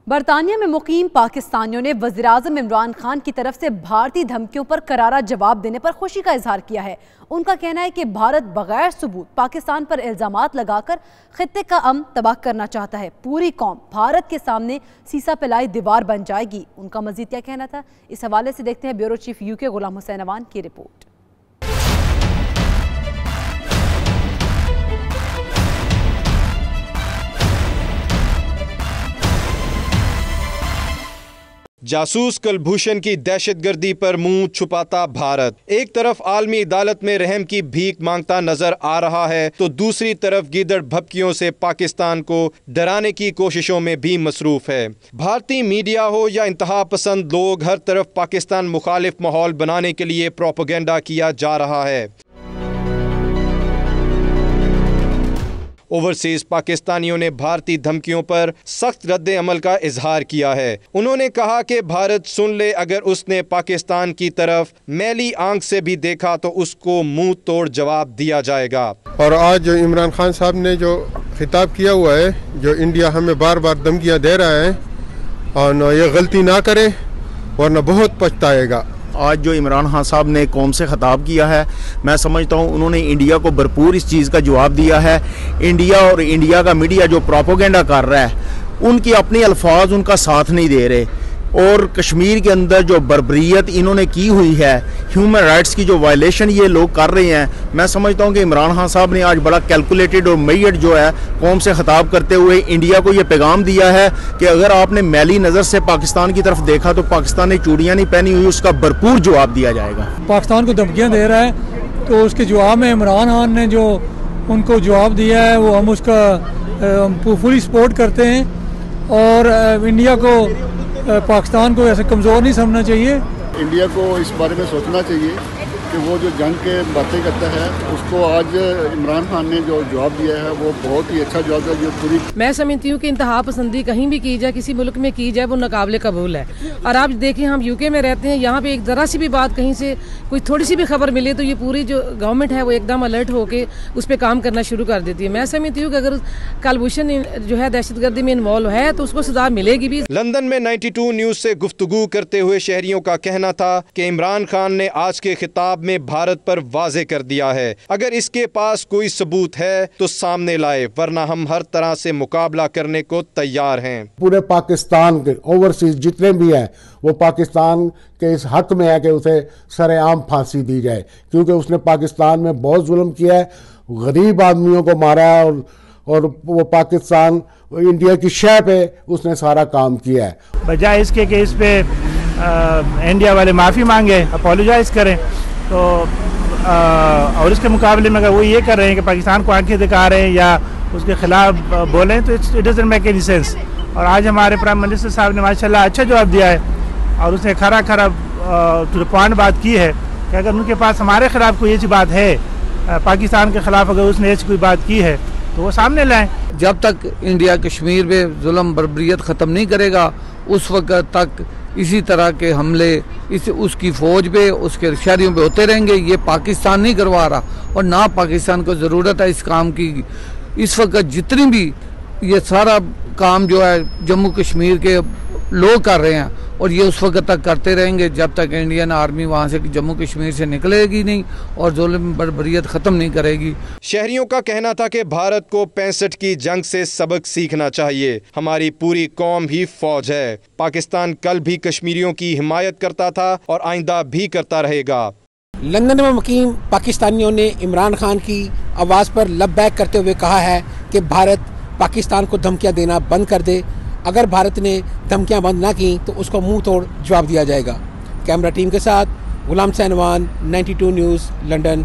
बरतानिया में मुकीम पाकिस्तानियों ने वज़ीर-ए-आज़म इमरान खान की तरफ से भारतीय धमकियों पर करारा जवाब देने पर खुशी का इजहार किया है। उनका कहना है कि भारत बगैर सबूत पाकिस्तान पर इल्ज़ामात लगाकर खित्ते का अमन तबाह करना चाहता है। पूरी कौम भारत के सामने सीसा पिलाई दीवार बन जाएगी। उनका मजीद क्या कहना था, इस हवाले से देखते हैं bureau chief UK Ghulam Hussain Awan की रिपोर्ट। जासूस कुलभूषण की दहशतगर्दी पर मुंह छुपाता भारत एक तरफ आलमी अदालत में रहम की भीख मांगता नजर आ रहा है तो दूसरी तरफ गीदड़ भभकियों से पाकिस्तान को डराने की कोशिशों में भी मसरूफ है। भारतीय मीडिया हो या इंतहा पसंद लोग, हर तरफ पाकिस्तान मुखालिफ माहौल बनाने के लिए प्रोपेगेंडा किया जा रहा है। ओवरसीज पाकिस्तानियों ने भारतीय धमकियों पर सख्त रद्द अमल का इजहार किया है। उन्होंने कहा कि भारत सुन ले, अगर उसने पाकिस्तान की तरफ मैली आंख से भी देखा तो उसको मुंह तोड़ जवाब दिया जाएगा। और आज जो इमरान खान साहब ने जो खिताब किया हुआ है, जो इंडिया हमें बार बार धमकियां दे रहा है, और ये गलती ना करे वरना बहुत पछताएगा। आज जो इमरान खान साहब ने कौम से खिताब किया है, मैं समझता हूँ उन्होंने इंडिया को भरपूर इस चीज़ का जवाब दिया है। इंडिया और इंडिया का मीडिया जो प्रोपेगेंडा कर रहा है, उनकी अपने अल्फाज उनका साथ नहीं दे रहे। और कश्मीर के अंदर जो बर्बरियत इन्होंने की हुई है, ह्यूमन राइट्स की जो वायलेशन ये लोग कर रहे हैं, मैं समझता हूँ कि इमरान खान साहब ने आज बड़ा कैलकुलेटेड और मेजर्ड जो है कौम से खिताब करते हुए इंडिया को ये पैगाम दिया है कि अगर आपने मैली नज़र से पाकिस्तान की तरफ देखा तो पाकिस्तान ने चूड़ियाँ नहीं पहनी हुई, उसका भरपूर जवाब दिया जाएगा। पाकिस्तान को धमकियाँ दे रहा है तो उसके जवाब में इमरान खान ने जो उनको जवाब दिया है वो हम उसका फुली सपोर्ट करते हैं। और इंडिया को पाकिस्तान को ऐसे कमज़ोर नहीं समझना चाहिए। इंडिया को इस बारे में सोचना चाहिए कि वो जो जंग के बातें करता है, उसको आज इमरान खान ने जो जवाब दिया है वो बहुत ही अच्छा जवाब है। जो पूरी मैं समझती हूँ कि इंतहा पसंदी कहीं भी की जाए, किसी मुल्क में की जाए, वो नाकाबिले कबूल है। और आप देखिए, हम यूके में रहते हैं, यहाँ पे एक ज़रा सी भी बात कहीं से कोई थोड़ी सी भी खबर मिले तो ये पूरी जो गवर्नमेंट है वो एकदम अलर्ट होकर उस पर काम करना शुरू कर देती है। मैं समझती हूँ कि अगर कुलभूषण जो है दहशतगर्दी में इन्वॉल्व है तो उसको सजा मिलेगी भी। लंदन में 92 न्यूज़ से गुफ्तगू करते हुए शहरियों का कहना था कि इमरान खान ने आज के खिताब में भारत पर वाजे कर दिया है, अगर इसके पास कोई सबूत है तो सामने लाए, वरना हम हर तरह से मुकाबला करने को तैयार हैं। पूरे पाकिस्तान के ओवरसीज जितने भी हैं वो पाकिस्तान के इस हक में है कि उसे सरेआम फांसी दी जाए, क्योंकि उसने पाकिस्तान में बहुत जुल्म किया है, गरीब आदमियों को मारा है और वो पाकिस्तान इंडिया की शह पे उसने सारा काम किया है। बजाय इसके कि इस पे इंडिया वाले माफ़ी मांगे, अपोलोजाइज करें, तो और इसके मुकाबले में अगर वो ये कर रहे हैं कि पाकिस्तान को आंखें दिखा रहे हैं या उसके खिलाफ बोलें तो it doesn't make any sense. और आज हमारे प्राइम मिनिस्टर साहब ने माशाल्लाह अच्छा जवाब दिया है और उसने खरा टू द पॉइंट बात की है कि अगर उनके पास हमारे खिलाफ कोई ऐसी बात है, पाकिस्तान के खिलाफ अगर उसने ऐसी कोई बात की है तो वो सामने लाएं। जब तक इंडिया कश्मीर में जुल्म बर्बरियत ख़त्म नहीं करेगा उस वक्त तक इसी तरह के हमले उसकी फ़ौज पे, उसके शहरियों पे होते रहेंगे। ये पाकिस्तान नहीं करवा रहा और ना पाकिस्तान को ज़रूरत है इस काम की। इस वक्त जितनी भी ये सारा काम जो है जम्मू कश्मीर के लोग कर रहे हैं और ये उस वक्त तक करते रहेंगे जब तक इंडियन आर्मी वहाँ से जम्मू कश्मीर से निकलेगी नहीं और जुल्म बर्बरियत ख़त्म नहीं करेगी। शहरियों का कहना था कि भारत को 65 की जंग से सबक सीखना चाहिए। हमारी पूरी कौम ही फौज है। पाकिस्तान कल भी कश्मीरियों की हिमायत करता था और आइंदा भी करता रहेगा। लंदन में मुकीम पाकिस्तानियों ने इमरान खान की आवाज़ पर लबैक करते हुए कहा है कि भारत पाकिस्तान को धमकियाँ देना बंद कर दे। अगर भारत ने धमकियां बंद ना की तो उसको मुंह तोड़ जवाब दिया जाएगा। कैमरा टीम के साथ गुलाम हुसैन अवान, 92 न्यूज़, लंदन।